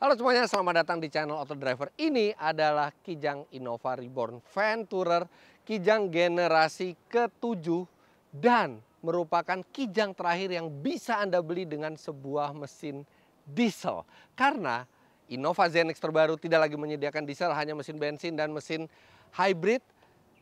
Halo semuanya, selamat datang di channel Auto Driver. Ini adalah Kijang Innova Reborn Van Tourer, Kijang generasi ke-7 dan merupakan Kijang terakhir yang bisa Anda beli dengan sebuah mesin diesel. Karena Innova Zenix terbaru tidak lagi menyediakan diesel, hanya mesin bensin dan mesin hybrid.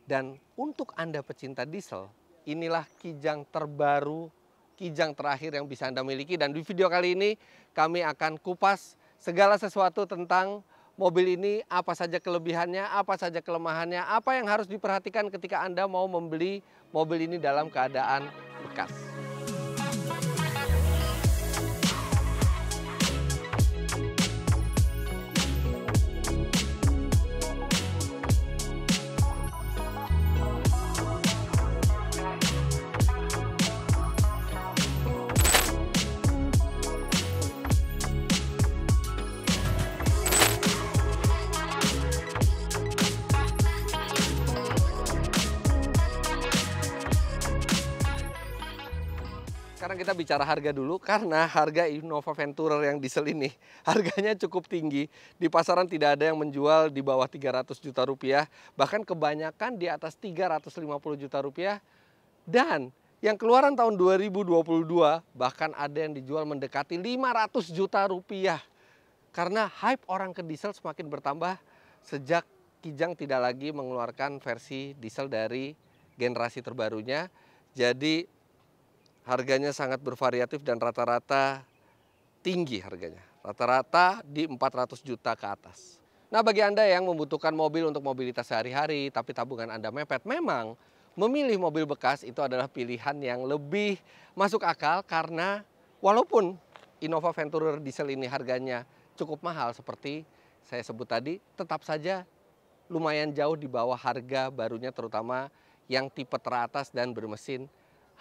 Dan untuk Anda pecinta diesel, inilah Kijang terbaru, Kijang terakhir yang bisa Anda miliki. Dan di video kali ini kami akan kupas segala sesuatu tentang mobil ini, apa saja kelebihannya, apa saja kelemahannya, apa yang harus diperhatikan ketika Anda mau membeli mobil ini dalam keadaan bekas. Sekarang kita bicara harga dulu, karena harga Innova Van Tourer yang diesel ini harganya cukup tinggi. Di pasaran tidak ada yang menjual di bawah 300 juta rupiah, bahkan kebanyakan di atas 350 juta rupiah. Dan yang keluaran tahun 2022 bahkan ada yang dijual mendekati 500 juta rupiah. Karena hype orang ke diesel semakin bertambah sejak Kijang tidak lagi mengeluarkan versi diesel dari generasi terbarunya. Jadi harganya sangat bervariatif dan rata-rata tinggi harganya. Rata-rata di 400 juta ke atas. Nah, bagi Anda yang membutuhkan mobil untuk mobilitas sehari-hari tapi tabungan Anda mepet, memang memilih mobil bekas itu adalah pilihan yang lebih masuk akal, karena walaupun Innova Van Tourer diesel ini harganya cukup mahal seperti saya sebut tadi, tetap saja lumayan jauh di bawah harga barunya, terutama yang tipe teratas dan bermesin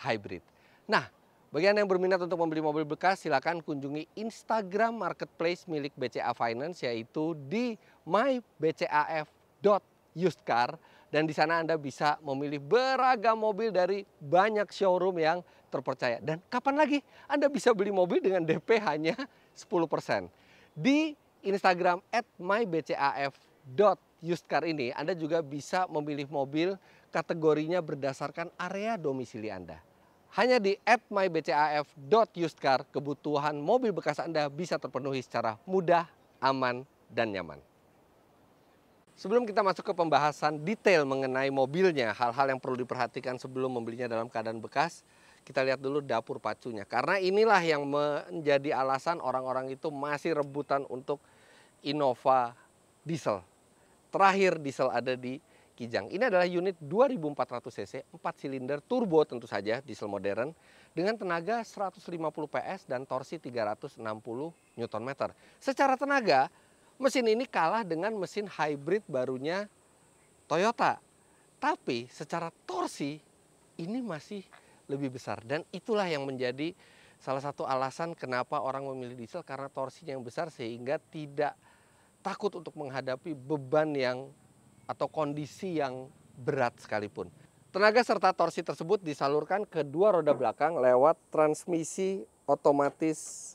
hybrid. Nah, bagi Anda yang berminat untuk membeli mobil bekas, silakan kunjungi Instagram Marketplace milik BCA Finance, yaitu di mybcaf.usedcar. Dan di sana Anda bisa memilih beragam mobil dari banyak showroom yang terpercaya. Dan kapan lagi Anda bisa beli mobil dengan DP hanya 10%. Di Instagram @mybcaf.usedcar ini Anda juga bisa memilih mobil kategorinya berdasarkan area domisili Anda. Hanya di @mybcaf.usedcar, kebutuhan mobil bekas Anda bisa terpenuhi secara mudah, aman, dan nyaman. Sebelum kita masuk ke pembahasan detail mengenai mobilnya, hal-hal yang perlu diperhatikan sebelum membelinya dalam keadaan bekas, kita lihat dulu dapur pacunya. Karena inilah yang menjadi alasan orang-orang itu masih rebutan untuk Innova diesel. Terakhir diesel ada di Kijang. Ini adalah unit 2400 cc, 4 silinder turbo tentu saja, diesel modern dengan tenaga 150 PS dan torsi 360 Nm. Secara tenaga, mesin ini kalah dengan mesin hybrid barunya Toyota. Tapi secara torsi ini masih lebih besar, dan itulah yang menjadi salah satu alasan kenapa orang memilih diesel, karena torsinya yang besar sehingga tidak takut untuk menghadapi beban yang atau kondisi yang berat sekalipun. Tenaga serta torsi tersebut disalurkan ke dua roda belakang lewat transmisi otomatis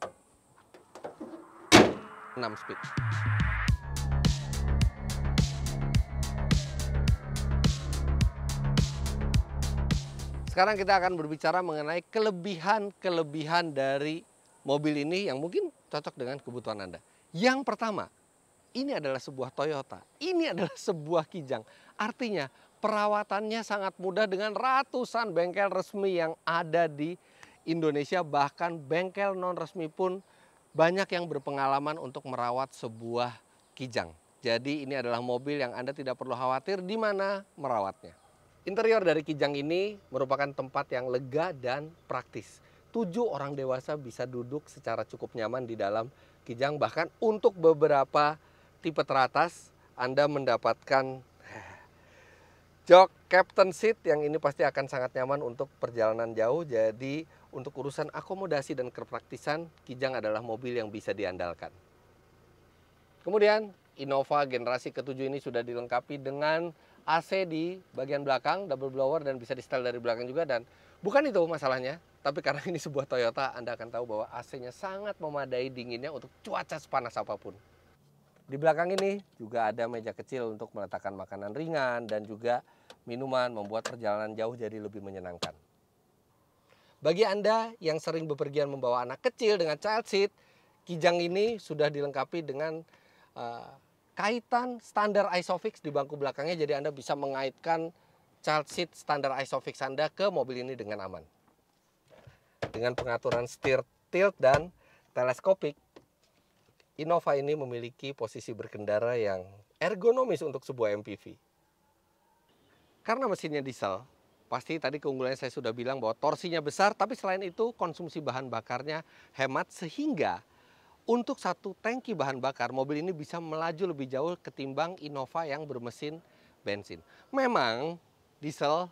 6 speed. Sekarang kita akan berbicara mengenai kelebihan dari mobil ini yang mungkin cocok dengan kebutuhan Anda. Yang pertama, ini adalah sebuah Toyota, ini adalah sebuah Kijang. Artinya perawatannya sangat mudah dengan ratusan bengkel resmi yang ada di Indonesia. Bahkan bengkel non resmi pun banyak yang berpengalaman untuk merawat sebuah Kijang. Jadi ini adalah mobil yang Anda tidak perlu khawatir di mana merawatnya. Interior dari Kijang ini merupakan tempat yang lega dan praktis. 7 orang dewasa bisa duduk secara cukup nyaman di dalam Kijang. Bahkan untuk beberapa tipe teratas Anda mendapatkan jok captain seat yang ini pasti akan sangat nyaman untuk perjalanan jauh. Jadi untuk urusan akomodasi dan kepraktisan, Kijang adalah mobil yang bisa diandalkan. Kemudian Innova generasi ke-7 ini sudah dilengkapi dengan AC di bagian belakang, double blower, dan bisa di setel dari belakang juga. Dan bukan itu masalahnya, tapi karena ini sebuah Toyota, Anda akan tahu bahwa AC-nya sangat memadai dinginnya untuk cuaca sepanas apapun. Di belakang ini juga ada meja kecil untuk meletakkan makanan ringan dan juga minuman, membuat perjalanan jauh jadi lebih menyenangkan. Bagi Anda yang sering bepergian membawa anak kecil dengan child seat, Kijang ini sudah dilengkapi dengan kaitan standar ISOFIX di bangku belakangnya, jadi Anda bisa mengaitkan child seat standar ISOFIX Anda ke mobil ini dengan aman. Dengan pengaturan setir tilt dan teleskopik, Innova ini memiliki posisi berkendara yang ergonomis untuk sebuah MPV. Karena mesinnya diesel, pasti tadi keunggulannya saya sudah bilang bahwa torsinya besar, tapi selain itu konsumsi bahan bakarnya hemat, sehingga untuk satu tangki bahan bakar, mobil ini bisa melaju lebih jauh ketimbang Innova yang bermesin bensin. Memang diesel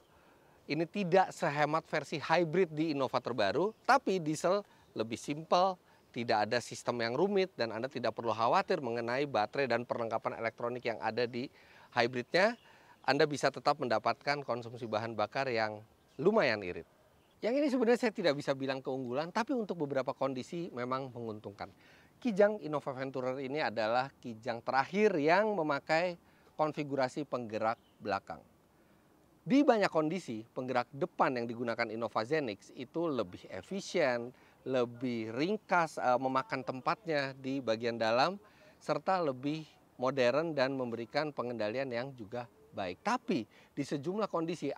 ini tidak sehemat versi hybrid di Innova terbaru, tapi diesel lebih simpel, tidak ada sistem yang rumit, dan Anda tidak perlu khawatir mengenai baterai dan perlengkapan elektronik yang ada di hybridnya. Anda bisa tetap mendapatkan konsumsi bahan bakar yang lumayan irit. Yang ini sebenarnya saya tidak bisa bilang keunggulan, tapi untuk beberapa kondisi memang menguntungkan. Kijang Innova Venturer ini adalah Kijang terakhir yang memakai konfigurasi penggerak belakang. Di banyak kondisi, penggerak depan yang digunakan Innova Zenix itu lebih efisien, lebih ringkas memakan tempatnya di bagian dalam, serta lebih modern dan memberikan pengendalian yang juga baik. Tapi di sejumlah kondisi,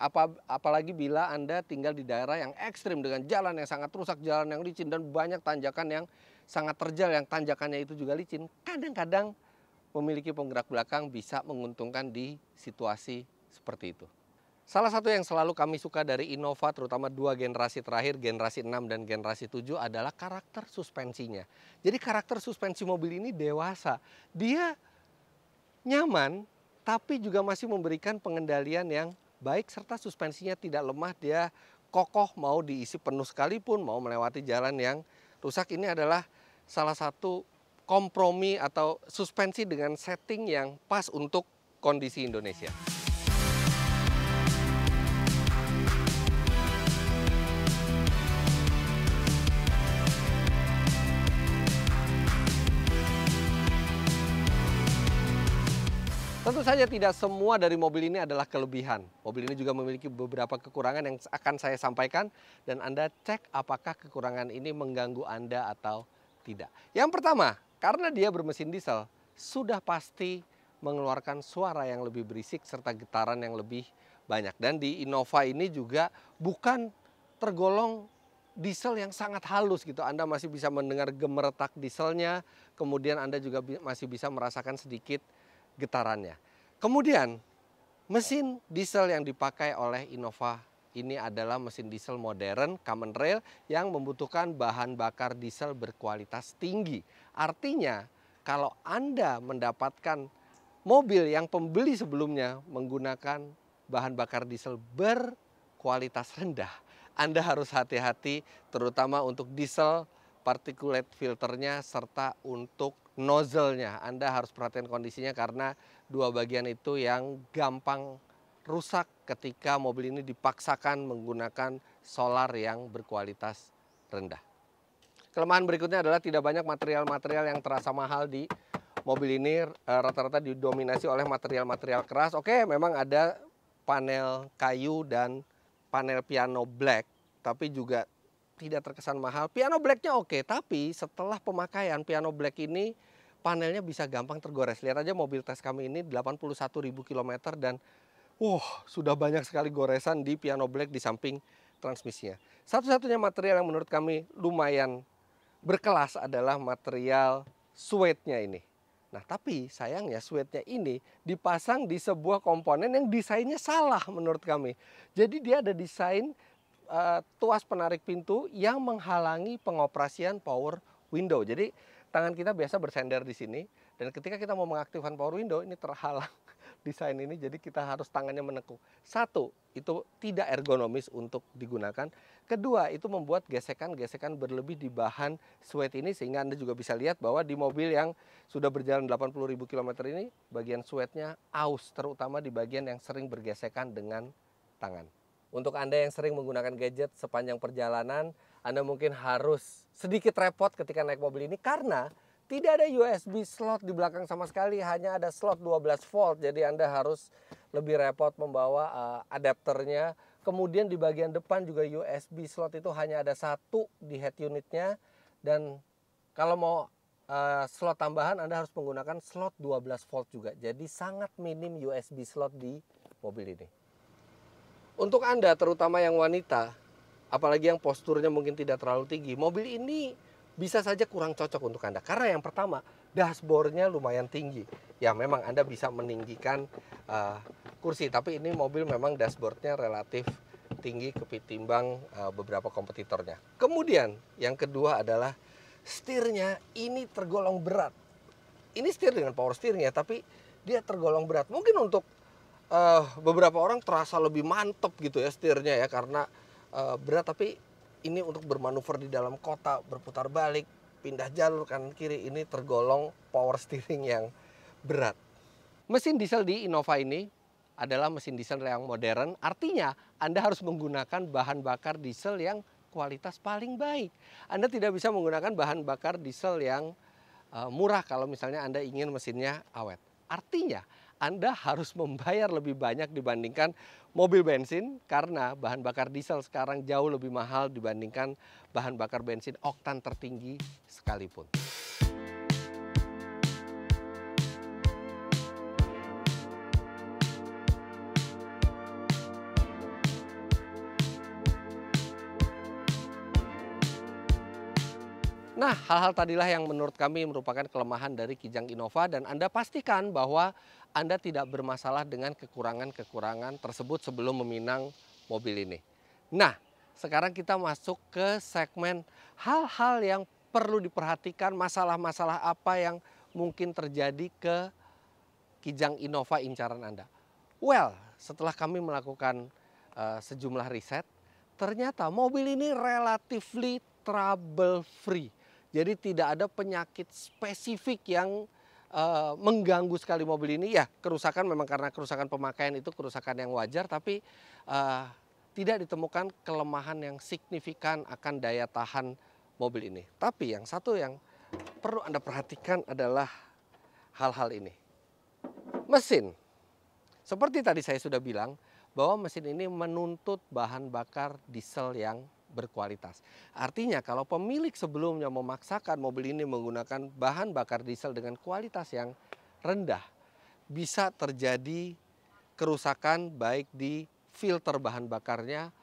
apalagi bila Anda tinggal di daerah yang ekstrim dengan jalan yang sangat rusak, jalan yang licin, dan banyak tanjakan yang sangat terjal yang tanjakannya itu juga licin, kadang-kadang memiliki penggerak belakang bisa menguntungkan di situasi seperti itu. Salah satu yang selalu kami suka dari Innova, terutama dua generasi terakhir, generasi 6 dan generasi 7, adalah karakter suspensinya. Jadi karakter suspensi mobil ini dewasa. Dia nyaman, tapi juga masih memberikan pengendalian yang baik, serta suspensinya tidak lemah, dia kokoh, mau diisi penuh sekalipun, mau melewati jalan yang rusak. Ini adalah salah satu kompromi atau suspensi dengan setting yang pas untuk kondisi Indonesia. Tentu saja tidak semua dari mobil ini adalah kelebihan. Mobil ini juga memiliki beberapa kekurangan yang akan saya sampaikan, dan Anda cek apakah kekurangan ini mengganggu Anda atau tidak. Yang pertama, karena dia bermesin diesel, sudah pasti mengeluarkan suara yang lebih berisik serta getaran yang lebih banyak. Dan di Innova ini juga bukan tergolong diesel yang sangat halus gitu. Anda masih bisa mendengar gemeretak dieselnya, kemudian Anda juga masih bisa merasakan sedikit getarannya. Kemudian mesin diesel yang dipakai oleh Innova ini adalah mesin diesel modern common rail yang membutuhkan bahan bakar diesel berkualitas tinggi. Artinya kalau Anda mendapatkan mobil yang pembeli sebelumnya menggunakan bahan bakar diesel berkualitas rendah, Anda harus hati-hati, terutama untuk diesel particulate filternya serta untuk nozzle-nya. Anda harus perhatikan kondisinya karena dua bagian itu yang gampang rusak ketika mobil ini dipaksakan menggunakan solar yang berkualitas rendah. Kelemahan berikutnya adalah tidak banyak material-material yang terasa mahal di mobil ini. Rata-rata didominasi oleh material-material keras. Oke, memang ada panel kayu dan panel piano black, tapi juga tidak terkesan mahal. Piano blacknya oke, tapi setelah pemakaian piano black ini panelnya bisa gampang tergores. Lihat aja mobil tes kami ini 81.000 km dan sudah banyak sekali goresan di piano black di samping transmisinya. Satu-satunya material yang menurut kami lumayan berkelas adalah material suede-nya ini. Nah, tapi sayangnya suede-nya ini dipasang di sebuah komponen yang desainnya salah menurut kami. Jadi dia ada desain tuas penarik pintu yang menghalangi pengoperasian power window. Jadi tangan kita biasa bersender di sini, dan ketika kita mau mengaktifkan power window ini terhalang desain ini, jadi kita harus tangannya menekuk. Satu, itu tidak ergonomis untuk digunakan. Kedua, itu membuat gesekan-gesekan berlebih di bahan suede ini, sehingga Anda juga bisa lihat bahwa di mobil yang sudah berjalan 80.000 km ini bagian suede-nya aus, terutama di bagian yang sering bergesekan dengan tangan. Untuk Anda yang sering menggunakan gadget sepanjang perjalanan, Anda mungkin harus sedikit repot ketika naik mobil ini karena Tidak ada USB slot di belakang sama sekali, hanya ada slot 12 volt. Jadi Anda harus lebih repot membawa adapternya. Kemudian di bagian depan juga USB slot itu hanya ada satu di head unitnya. Dan kalau mau slot tambahan Anda harus menggunakan slot 12 volt juga. Jadi sangat minim USB slot di mobil ini. Untuk Anda terutama yang wanita, apalagi yang posturnya mungkin tidak terlalu tinggi, mobil ini bisa saja kurang cocok untuk Anda. Karena yang pertama, dashboardnya lumayan tinggi. Ya memang Anda bisa meninggikan kursi, tapi ini mobil memang dashboardnya relatif tinggi ketimbang beberapa kompetitornya. Kemudian yang kedua adalah setirnya ini tergolong berat. Ini setir dengan power steering ya, tapi dia tergolong berat. Mungkin untuk beberapa orang terasa lebih mantep gitu ya setirnya ya, karena berat, tapi ini untuk bermanuver di dalam kota, berputar balik, pindah jalur kanan kiri, ini tergolong power steering yang berat. Mesin diesel di Innova ini adalah mesin diesel yang modern, artinya Anda harus menggunakan bahan bakar diesel yang kualitas paling baik. Anda tidak bisa menggunakan bahan bakar diesel yang murah kalau misalnya Anda ingin mesinnya awet. Artinya Anda harus membayar lebih banyak dibandingkan mobil bensin karena bahan bakar diesel sekarang jauh lebih mahal dibandingkan bahan bakar bensin oktan tertinggi sekalipun. Nah, hal-hal tadilah yang menurut kami merupakan kelemahan dari Kijang Innova, dan Anda pastikan bahwa Anda tidak bermasalah dengan kekurangan-kekurangan tersebut sebelum meminang mobil ini. Nah, sekarang kita masuk ke segmen hal-hal yang perlu diperhatikan, masalah-masalah apa yang mungkin terjadi ke Kijang Innova incaran Anda. Well, setelah kami melakukan sejumlah riset, ternyata mobil ini relatively trouble free. Jadi tidak ada penyakit spesifik yang mengganggu sekali mobil ini. Ya, kerusakan memang karena kerusakan pemakaian itu kerusakan yang wajar, tapi tidak ditemukan kelemahan yang signifikan akan daya tahan mobil ini. Tapi yang satu yang perlu Anda perhatikan adalah hal-hal ini. Mesin. Seperti tadi saya sudah bilang bahwa mesin ini menuntut bahan bakar diesel yang berkualitas. Artinya kalau pemilik sebelumnya memaksakan mobil ini menggunakan bahan bakar diesel dengan kualitas yang rendah, bisa terjadi kerusakan baik di filter bahan bakarnya,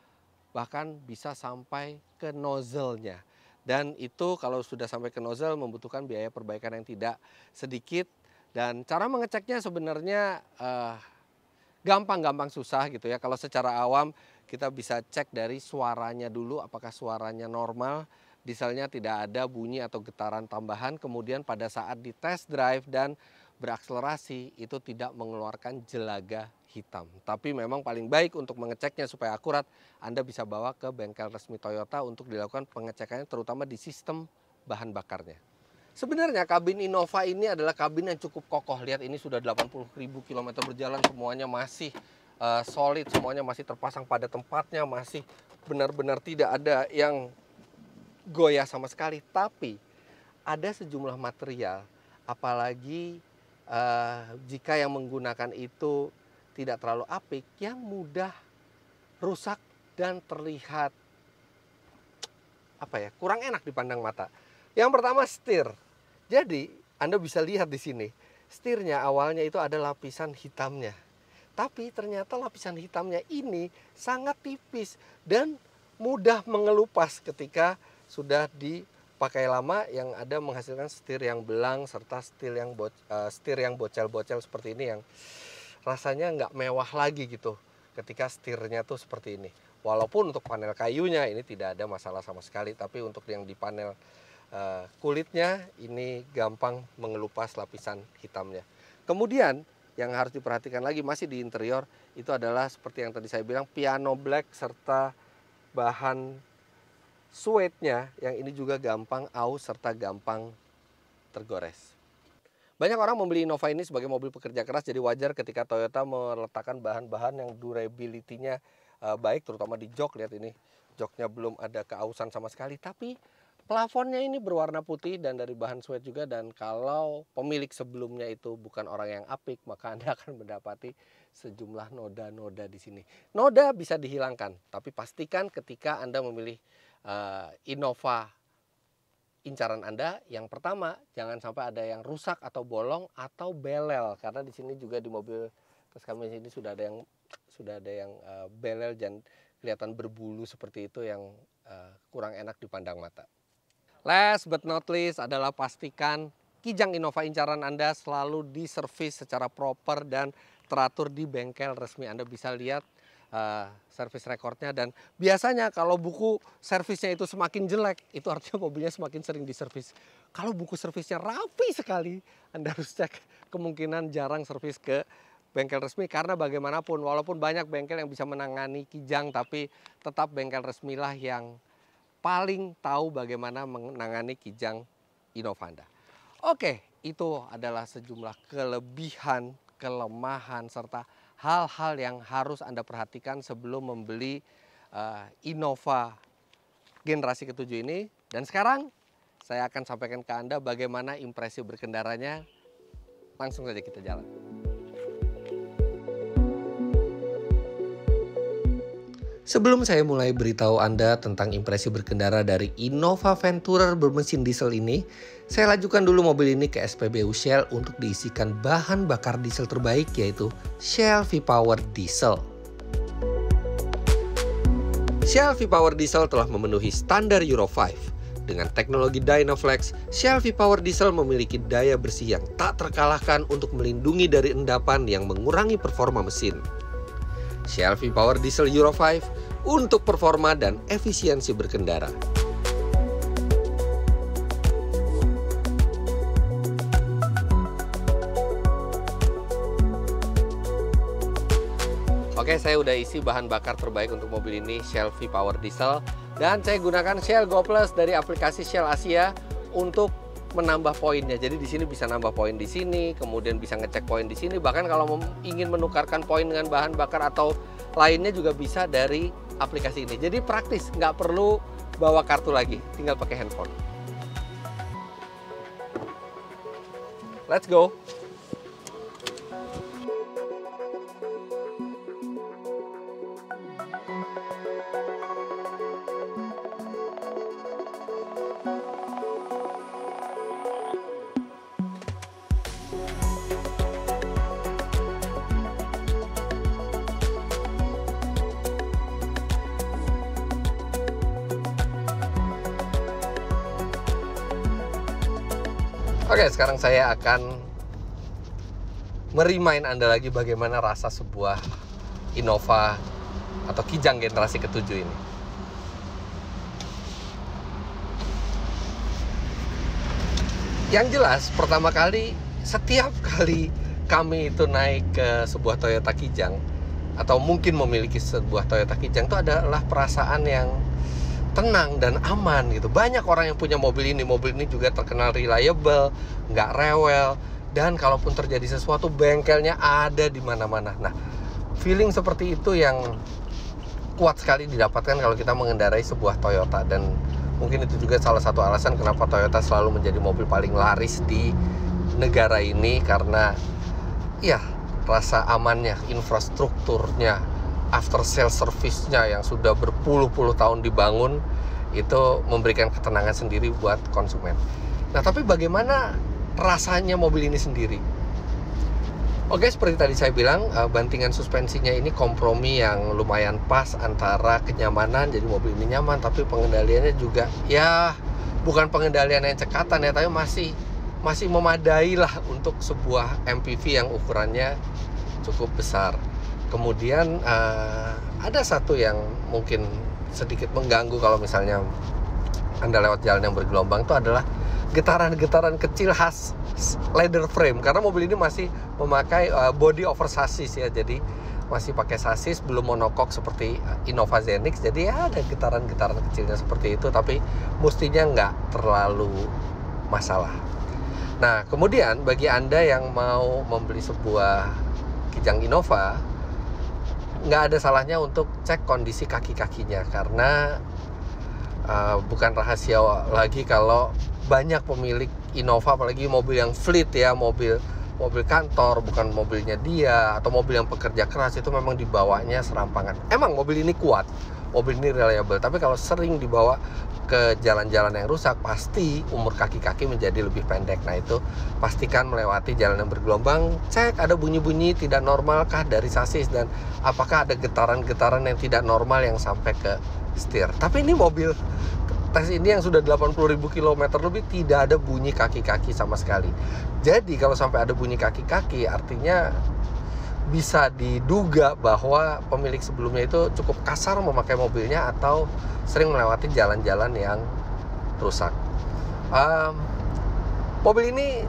bahkan bisa sampai ke nozzle-nya. Dan itu kalau sudah sampai ke nozzle membutuhkan biaya perbaikan yang tidak sedikit. Dan cara mengeceknya sebenarnya gampang-gampang susah gitu ya. Kalau secara awam kita bisa cek dari suaranya dulu, apakah suaranya normal, dieselnya tidak ada bunyi atau getaran tambahan. Kemudian pada saat di test drive dan berakselerasi itu tidak mengeluarkan jelaga hitam. Tapi memang paling baik untuk mengeceknya supaya akurat, Anda bisa bawa ke bengkel resmi Toyota untuk dilakukan pengecekannya, terutama di sistem bahan bakarnya. Sebenarnya kabin Innova ini adalah kabin yang cukup kokoh. Lihat, ini sudah 80.000 km berjalan, semuanya masih solid, semuanya masih terpasang pada tempatnya, masih benar-benar tidak ada yang goyah sama sekali. Tapi ada sejumlah material, apalagi jika yang menggunakan itu tidak terlalu apik, yang mudah rusak dan terlihat kurang enak dipandang mata. Yang pertama, setir. Jadi Anda bisa lihat di sini, setirnya awalnya itu ada lapisan hitamnya. Tapi ternyata lapisan hitamnya ini sangat tipis dan mudah mengelupas ketika sudah dipakai lama, yang ada menghasilkan setir yang belang serta setir yang bocel-bocel seperti ini, yang rasanya nggak mewah lagi gitu ketika setirnya tuh seperti ini. Walaupun untuk panel kayunya ini tidak ada masalah sama sekali, tapi untuk yang di panel kulitnya ini gampang mengelupas lapisan hitamnya. Kemudian yang harus diperhatikan lagi masih di interior itu adalah seperti yang tadi saya bilang, piano black serta bahan suede-nya yang ini juga gampang aus serta gampang tergores. Banyak orang membeli Innova ini sebagai mobil pekerja keras, jadi wajar ketika Toyota meletakkan bahan-bahan yang durability-nya baik, terutama di jok. Lihat ini, joknya belum ada keausan sama sekali, tapi Plafonnya ini berwarna putih dan dari bahan suede juga, dan kalau pemilik sebelumnya itu bukan orang yang apik, maka Anda akan mendapati sejumlah noda-noda di sini. Noda bisa dihilangkan, tapi pastikan ketika Anda memilih Innova incaran Anda, yang pertama jangan sampai ada yang rusak atau bolong atau belel, karena di sini juga di mobil terus kami ini sudah ada yang belel dan kelihatan berbulu seperti itu yang kurang enak dipandang mata. Last but not least adalah pastikan kijang Innova incaran Anda selalu diservis secara proper dan teratur di bengkel resmi. Anda bisa lihat servis rekornya, dan biasanya kalau buku servisnya itu semakin jelek, itu artinya mobilnya semakin sering diservis. Kalau buku servisnya rapi sekali, Anda harus cek, kemungkinan jarang servis ke bengkel resmi, karena bagaimanapun walaupun banyak bengkel yang bisa menangani kijang, tapi tetap bengkel resmilah yang paling tahu bagaimana menangani kijang Innova Anda. Oke, itu adalah sejumlah kelebihan, kelemahan, serta hal-hal yang harus Anda perhatikan sebelum membeli Innova generasi ke-7 ini. Dan sekarang saya akan sampaikan ke Anda bagaimana impresi berkendaranya. Langsung saja kita jalan. Sebelum saya mulai beritahu Anda tentang impresi berkendara dari Innova Venturer bermesin diesel ini, saya lajukan dulu mobil ini ke SPBU Shell untuk diisikan bahan bakar diesel terbaik, yaitu Shell V-Power Diesel. Shell V-Power Diesel telah memenuhi standar Euro 5. Dengan teknologi Dynaflex, Shell V-Power Diesel memiliki daya bersih yang tak terkalahkan untuk melindungi dari endapan yang mengurangi performa mesin. Shell V-Power Diesel Euro 5 untuk performa dan efisiensi berkendara. Oke, saya udah isi bahan bakar terbaik untuk mobil ini, Shell V-Power Diesel, dan saya gunakan Shell Go Plus dari aplikasi Shell Asia untuk menambah poinnya. Jadi di sini bisa nambah poin di sini, kemudian bisa ngecek poin di sini. Bahkan kalau ingin menukarkan poin dengan bahan bakar atau lainnya juga bisa dari aplikasi ini. Jadi praktis, nggak perlu bawa kartu lagi, tinggal pakai handphone. Let's go. Oke, sekarang saya akan merimain Anda lagi bagaimana rasa sebuah Innova atau kijang generasi ke-7 ini. Yang jelas, pertama kali, setiap kali kami itu naik ke sebuah Toyota Kijang, atau mungkin memiliki sebuah Toyota Kijang, itu adalah perasaan yang tenang dan aman gitu. Banyak orang yang punya mobil ini juga terkenal reliable, nggak rewel, dan kalaupun terjadi sesuatu bengkelnya ada di mana-mana. Nah, feeling seperti itu yang kuat sekali didapatkan kalau kita mengendarai sebuah Toyota, dan mungkin itu juga salah satu alasan kenapa Toyota selalu menjadi mobil paling laris di negara ini, karena ya rasa amannya, infrastrukturnya, after sale service-nya yang sudah berpuluh-puluh tahun dibangun, itu memberikan ketenangan sendiri buat konsumen. Nah, tapi bagaimana rasanya mobil ini sendiri? Oke, seperti tadi saya bilang, bantingan suspensinya ini kompromi yang lumayan pas antara kenyamanan, jadi mobil ini nyaman, tapi pengendaliannya juga ya bukan pengendalian yang cekatan ya, tapi masih memadai lah untuk sebuah MPV yang ukurannya cukup besar. Kemudian ada satu yang mungkin sedikit mengganggu kalau misalnya Anda lewat jalan yang bergelombang, itu adalah getaran-getaran kecil khas leather frame, karena mobil ini masih memakai body over chassis ya, jadi masih pakai chassis belum monokok seperti Innova Zenix, jadi ya ada getaran-getaran kecilnya seperti itu, tapi mestinya nggak terlalu masalah. Nah, kemudian bagi Anda yang mau membeli sebuah kijang Innova, nggak ada salahnya untuk cek kondisi kaki-kakinya, karena Bukan rahasia lagi kalau banyak pemilik Innova, apalagi mobil yang fleet ya, mobil kantor, bukan mobilnya dia, atau mobil yang pekerja keras, itu memang dibawanya serampangan. Emang mobil ini kuat, mobil ini reliable, tapi kalau sering dibawa ke jalan-jalan yang rusak, pasti umur kaki-kaki menjadi lebih pendek. Nah, itu pastikan melewati jalan yang bergelombang, cek ada bunyi-bunyi tidak normalkah dari sasis, dan apakah ada getaran-getaran yang tidak normal yang sampai ke setir. Tapi ini mobil tes ini yang sudah 80.000 km lebih, tidak ada bunyi kaki-kaki sama sekali. Jadi kalau sampai ada bunyi kaki-kaki, artinya bisa diduga bahwa pemilik sebelumnya itu cukup kasar memakai mobilnya atau sering melewati jalan-jalan yang rusak. Mobil ini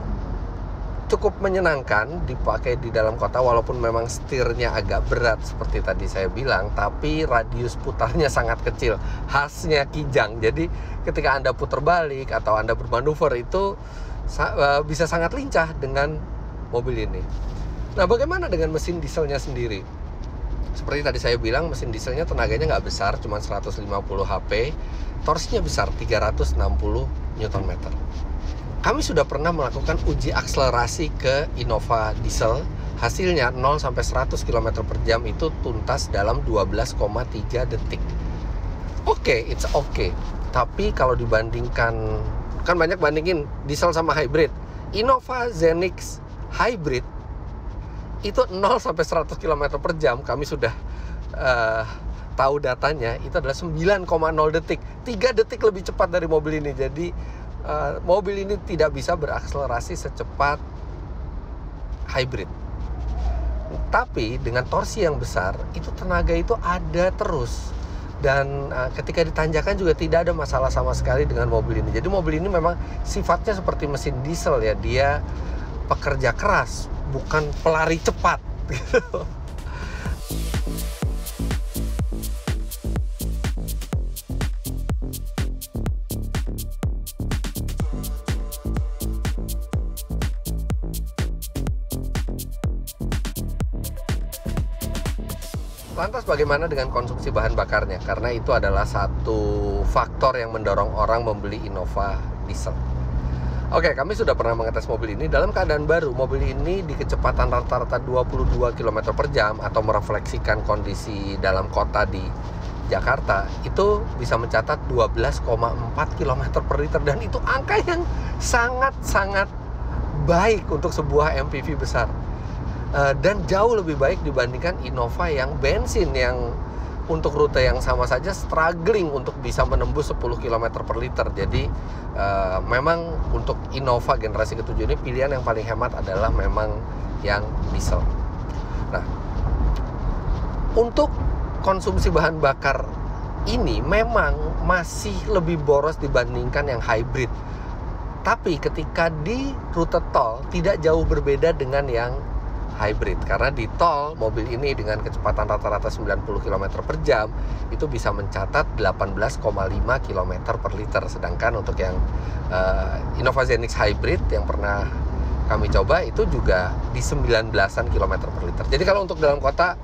cukup menyenangkan dipakai di dalam kota, walaupun memang setirnya agak berat seperti tadi saya bilang, tapi radius putarnya sangat kecil, khasnya Kijang. Jadi ketika Anda putar balik atau Anda bermanuver itu bisa sangat lincah dengan mobil ini. Nah, bagaimana dengan mesin dieselnya sendiri? Seperti tadi saya bilang, mesin dieselnya tenaganya nggak besar, cuma 150 HP, torsinya besar 360 Nm. Kami sudah pernah melakukan uji akselerasi ke Innova diesel. Hasilnya 0 sampai 100 km per jam itu tuntas dalam 12,3 detik. Oke, it's okay. Tapi kalau dibandingkan, kan banyak bandingin diesel sama hybrid. Innova Zenix Hybrid itu 0 sampai 100 km per jam, kami sudah tahu datanya, itu adalah 9,0 detik. 3 detik lebih cepat dari mobil ini. Jadi mobil ini tidak bisa berakselerasi secepat hybrid. Tapi dengan torsi yang besar, itu tenaga itu ada terus. Dan ketika ditanjakan juga tidak ada masalah sama sekali dengan mobil ini. Jadi mobil ini memang sifatnya seperti mesin diesel ya. Dia pekerja keras, bukan pelari cepat gitu. Lantas bagaimana dengan konsumsi bahan bakarnya? Karena itu adalah satu faktor yang mendorong orang membeli Innova diesel. Oke, kami sudah pernah mengetes mobil ini dalam keadaan baru. Mobil ini di kecepatan rata-rata 22 km per jam atau merefleksikan kondisi dalam kota di Jakarta, itu bisa mencatat 12,4 km per liter. Dan itu angka yang sangat-sangat baik untuk sebuah MPV besar. Dan jauh lebih baik dibandingkan Innova yang bensin, yang untuk rute yang sama saja struggling untuk bisa menembus 10 km per liter. Jadi memang untuk Innova generasi ke-7 ini pilihan yang paling hemat adalah memang yang diesel. Nah, untuk konsumsi bahan bakar ini memang masih lebih boros dibandingkan yang hybrid. Tapi ketika di rute tol tidak jauh berbeda dengan yang hybrid, karena di tol mobil ini dengan kecepatan rata-rata 90 km per jam itu bisa mencatat 18,5 km per liter. Sedangkan untuk yang Innova Zenix Hybrid yang pernah kami coba itu juga di 19-an km per liter. Jadi kalau untuk dalam kota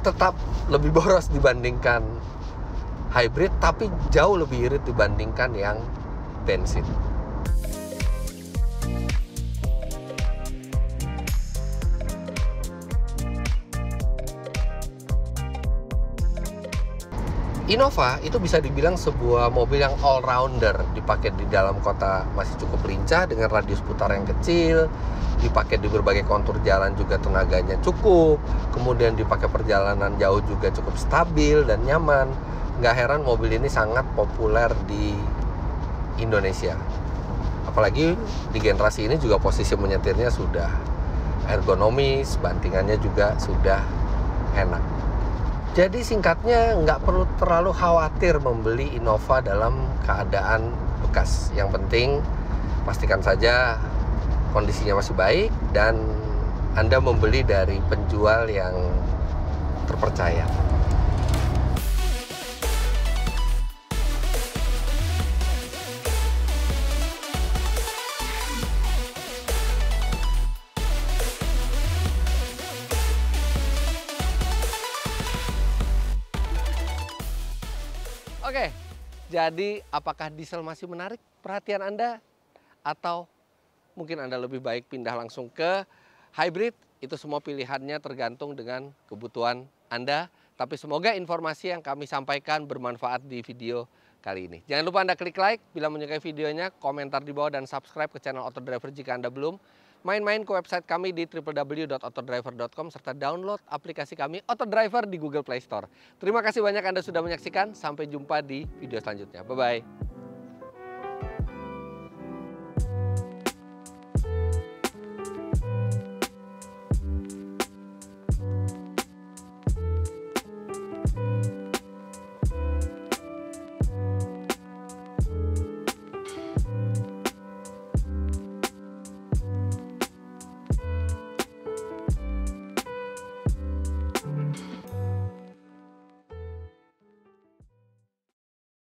tetap lebih boros dibandingkan hybrid, tapi jauh lebih irit dibandingkan yang bensin. Innova itu bisa dibilang sebuah mobil yang all-rounder, dipakai di dalam kota masih cukup lincah dengan radius putar yang kecil, dipakai di berbagai kontur jalan juga tenaganya cukup, kemudian dipakai perjalanan jauh juga cukup stabil dan nyaman. Nggak heran mobil ini sangat populer di Indonesia. Apalagi di generasi ini juga posisi menyetirnya sudah ergonomis, bantingannya juga sudah enak. Jadi singkatnya nggak perlu terlalu khawatir membeli Innova dalam keadaan bekas. Yang penting pastikan saja kondisinya masih baik dan Anda membeli dari penjual yang terpercaya. Oke, jadi apakah diesel masih menarik perhatian Anda? Atau mungkin Anda lebih baik pindah langsung ke hybrid? Itu semua pilihannya tergantung dengan kebutuhan Anda. Tapi semoga informasi yang kami sampaikan bermanfaat di video kali ini. Jangan lupa Anda klik like bila menyukai videonya, komentar di bawah, dan subscribe ke channel Autodriver jika Anda belum. Main-main ke website kami di www.autodriver.com serta download aplikasi kami Autodriver di Google Play Store. Terima kasih banyak Anda sudah menyaksikan. Sampai jumpa di video selanjutnya. Bye-bye.